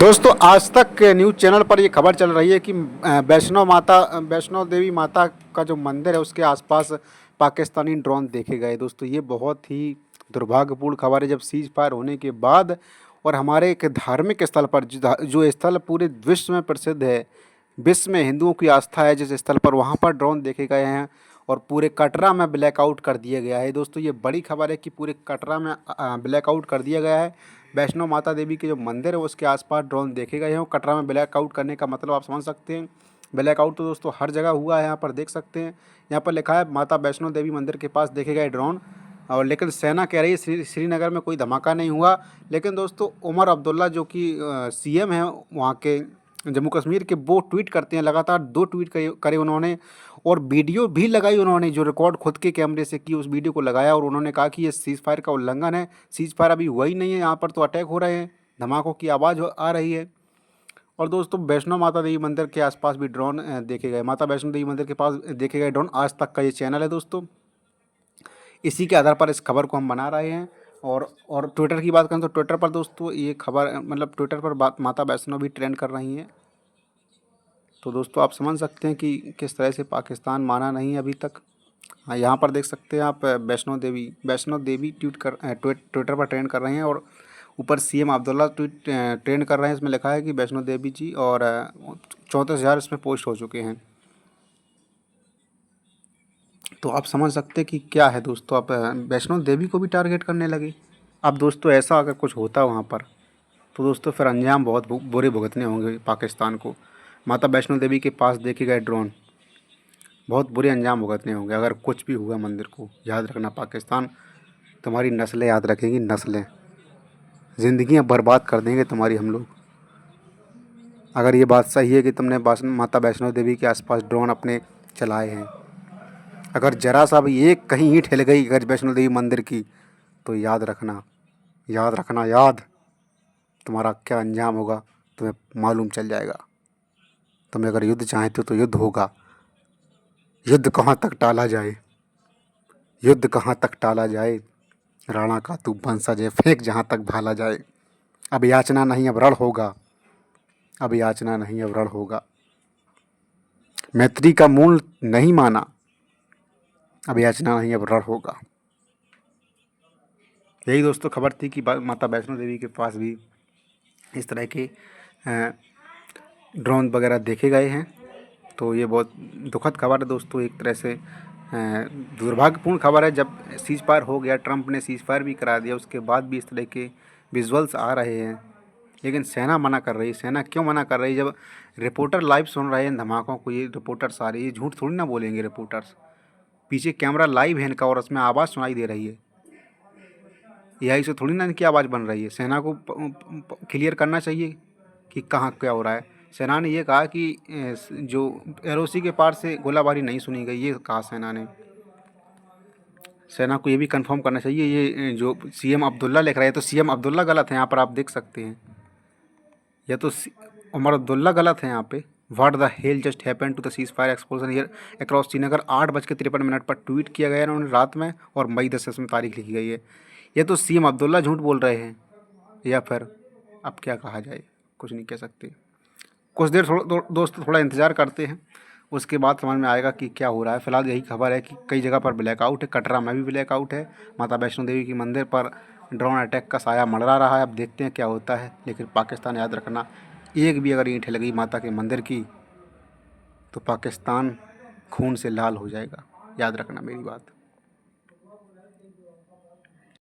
दोस्तों आज तक न्यूज़ चैनल पर ये खबर चल रही है कि वैष्णो देवी माता का जो मंदिर है उसके आसपास पाकिस्तानी ड्रोन देखे गए। दोस्तों ये बहुत ही दुर्भाग्यपूर्ण खबर है, जब सीज फायर होने के बाद और हमारे एक धार्मिक स्थल पर जो स्थल पूरे विश्व में प्रसिद्ध है, विश्व में हिंदुओं की आस्था है जिस स्थल पर, वहाँ पर ड्रोन देखे गए हैं और पूरे कटरा में ब्लैकआउट कर दिया गया है। दोस्तों ये बड़ी खबर है कि पूरे कटरा में ब्लैकआउट कर दिया गया है। वैष्णो माता देवी के जो मंदिर है उसके आसपास ड्रोन देखे गए हैं और कटरा में ब्लैकआउट करने का मतलब आप समझ सकते हैं। ब्लैकआउट तो दोस्तों हर जगह हुआ है, यहाँ पर देख सकते हैं। यहाँ पर लिखा है माता वैष्णो देवी मंदिर के पास देखे गए ड्रोन। और लेकिन सेना कह रही है श्रीनगर में कोई धमाका नहीं हुआ। लेकिन दोस्तों उमर अब्दुल्ला जो कि सीएम हैं वहाँ के जम्मू कश्मीर के, वो ट्वीट करते हैं, लगातार 2 ट्वीट करे उन्होंने और वीडियो भी लगाई उन्होंने, जो रिकॉर्ड खुद के कैमरे से की उस वीडियो को लगाया और उन्होंने कहा कि ये सीज़ फायर का उल्लंघन है। सीज़ फायर अभी हुआ ही नहीं है, यहाँ पर तो अटैक हो रहे हैं, धमाकों की आवाज़ आ रही है। और दोस्तों वैष्णो माता देवी मंदिर के आसपास भी ड्रोन देखे गए, माता वैष्णो देवी मंदिर के पास देखे गए ड्रोन। आज तक का ये चैनल है दोस्तों, इसी के आधार पर इस खबर को हम बना रहे हैं। और ट्विटर की बात करें तो ट्विटर पर दोस्तों ये खबर मतलब ट्विटर पर बात माता वैष्णो भी ट्रेंड कर रही हैं। तो दोस्तों आप समझ सकते हैं कि किस तरह से पाकिस्तान माना नहीं अभी तक। हाँ, यहाँ पर देख सकते हैं आप, वैष्णो देवी ट्विटर पर ट्रेंड कर रहे हैं और ऊपर सीएम अब्दुल्ला ट्रेंड कर रहे हैं। इसमें लिखा है कि वैष्णो देवी जी, और 34,000 इसमें पोस्ट हो चुके हैं। तो आप समझ सकते हैं कि क्या है दोस्तों, आप वैष्णो देवी को भी टारगेट करने लगे। अब दोस्तों ऐसा अगर कुछ होता वहाँ पर तो दोस्तों फिर अंजाम बहुत बुरे भुगतने होंगे पाकिस्तान को। माता वैष्णो देवी के पास देखे गए ड्रोन, बहुत बुरे अंजाम भुगतने होंगे अगर कुछ भी हुआ मंदिर को। याद रखना पाकिस्तान, तुम्हारी नस्लें याद रखेंगी, नस्लें, ज़िंदगियाँ बर्बाद कर देंगे तुम्हारी हम लोग। अगर ये बात सही है कि तुमने माता वैष्णो देवी के आसपास ड्रोन अपने चलाए हैं, अगर ज़रा सा भी एक कहीं ईंट हिल गई अगर वैष्णो देवी मंदिर की, तो याद रखना, याद रखना, याद, तुम्हारा क्या अंजाम होगा तुम्हें मालूम चल जाएगा। तुम्हें अगर युद्ध चाहते हो तो युद्ध होगा। युद्ध कहाँ तक टाला जाए, युद्ध कहाँ तक टाला जाए, राणा का तू वंशज है, फेंक जहाँ तक भाला जाए। अब याचना नहीं अब रण होगा, अब याचना नहीं अब रण होगा। मैत्री का मूल नहीं माना, अब याचना नहीं अब रण होगा। यही दोस्तों खबर थी कि माता वैष्णो देवी के पास भी इस तरह के ड्रोन वगैरह देखे गए हैं। तो ये बहुत दुखद खबर है दोस्तों, एक तरह से दुर्भाग्यपूर्ण खबर है। जब सीज फायर हो गया, ट्रंप ने सीज फायर भी करा दिया, उसके बाद भी इस तरह के विजुअल्स आ रहे हैं। लेकिन सेना मना कर रही है। सेना क्यों मना कर रही है? जब रिपोर्टर लाइव सुन रहे हैं धमाकों को, ये रिपोर्टर्स आ रही है, झूठ थोड़ी ना बोलेंगे रिपोर्टर्स। पीछे कैमरा लाइव है इनका और उसमें आवाज़ सुनाई दे रही है। एआई से थोड़ी ना इनकी आवाज़ बन रही है। सेना को क्लियर करना चाहिए कि कहाँ क्या हो रहा है। सेना ने ये कहा कि जो एलओसी के पार से गोलाबारी नहीं सुनी गई, ये कहा सेना ने। सेना को ये भी कंफर्म करना चाहिए। ये जो सीएम अब्दुल्ला लिख रहे हैं, तो सीएम अब्दुल्ला गलत है यहाँ पर, आप देख सकते हैं। या तो उमर अब्दुल्ला गलत है यहाँ पे। What the hell just happened to the ceasefire explosion here across Srinagar, 8:53 पर ट्वीट किया गया है उन्होंने रात में और मई 10 में तारीख लिखी गई है। ये तो सीएम अब्दुल्ला झूठ बोल रहे हैं, या फिर अब क्या कहा जाए, कुछ नहीं कह सकते। कुछ देर दोस्तों थोड़ा इंतज़ार करते हैं, उसके बाद समझ में आएगा कि क्या हो रहा है। फिलहाल यही खबर है कि कई जगह पर ब्लैकआउट है, कटरा में भी ब्लैकआउट है। माता वैष्णो देवी के मंदिर पर ड्रोन अटैक का साया मंडरा रहा है। अब देखते हैं क्या होता है। लेकिन पाकिस्तान याद रखना, एक भी अगर ईंट लगी माता के मंदिर की तो पाकिस्तान खून से लाल हो जाएगा। याद रखना मेरी बात।